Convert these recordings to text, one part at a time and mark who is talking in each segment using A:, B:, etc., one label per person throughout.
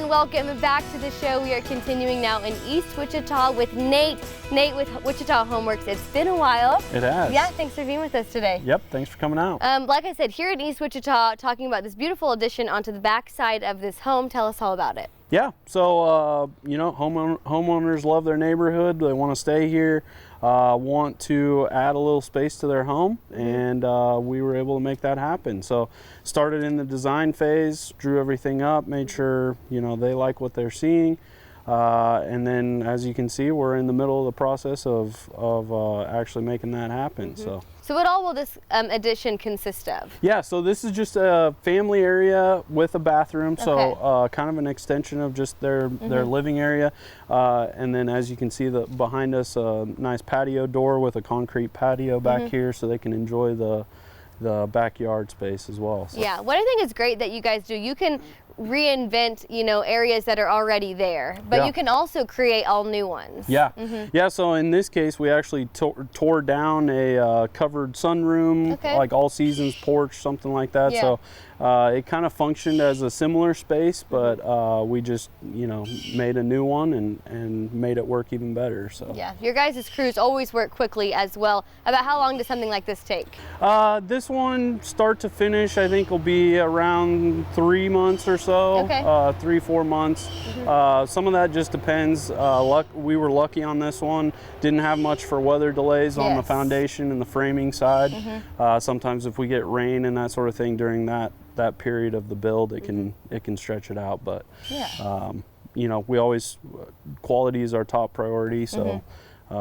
A: welcome back to the show. We are continuing now in East Wichita with Nate. Nate with Wichita Home Works. It's been a while.
B: It has.
A: Yeah, thanks for being with us today.
B: Yep, thanks for coming out.
A: Like I said, here in East Wichita, talking about this beautiful addition onto the back side of this home. Tell us all about it.
B: Yeah, so you know, homeowners love their neighborhood. They want to stay here, want to add a little space to their home, and we were able to make that happen. So started in the design phase, drew everything up, made sure they like what they're seeing, and then as you can see, we're in the middle of the process of actually making that happen.
A: So what all will this addition consist of? Yeah,
B: so this is just a family area with a bathroom, so kind of an extension of just their living area. And then as you can see behind us, a nice patio door with a concrete patio back here so they can enjoy the backyard space as well. So.
A: Yeah, what I think is great that you guys do, you can reinvent areas that are already there, but you can also create all new ones.
B: Yeah, so in this case we actually tore down a covered sunroom, like all seasons porch, something like that. So it kind of functioned as a similar space, but we just made a new one and made it work even better. So
A: yeah, your guys' crews always work quickly as well. About how long does something like this take?
B: This one, start to finish, I think will be around 3 months or so. 3-4 months. Some of that just depends. We were lucky on this one. Didn't have much for weather delays on the foundation and the framing side. Sometimes if we get rain and that sort of thing during that period of the build, it can stretch it out. But we always, quality is our top priority. So.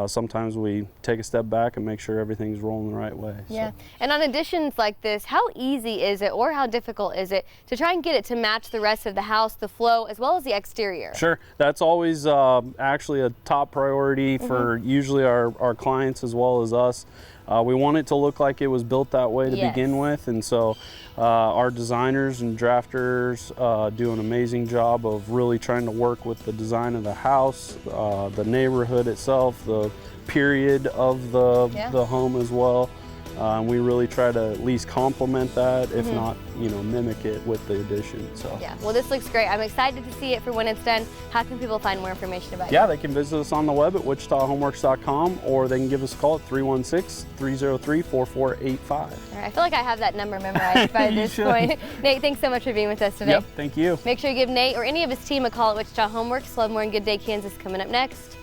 B: Sometimes we take a step back and make sure everything's rolling the right way.
A: Yeah, and on additions like this, how easy is it or how difficult is it to try and get it to match the rest of the house, the flow, as well as the exterior?
B: Sure, that's always actually a top priority for usually our clients as well as us. We want it to look like it was built that way to begin with, and so our designers and drafters do an amazing job of really trying to work with the design of the house, the neighborhood itself, the period of the home as well. We really try to at least complement that, if not, mimic it with the addition. So
A: yeah, well, this looks great. I'm excited to see it for when it's done. How can people find more information about it?
B: Yeah, they can visit us on the web at wichitahomeworks.com, or they can give us a call at 316-303-4485. All
A: right, I feel like I have that number memorized by this point. Nate, thanks so much for being with us today.
B: Yep, thank you.
A: Make sure you give Nate or any of his team a call at Wichita Home Works. Love More in Good Day, Kansas coming up next.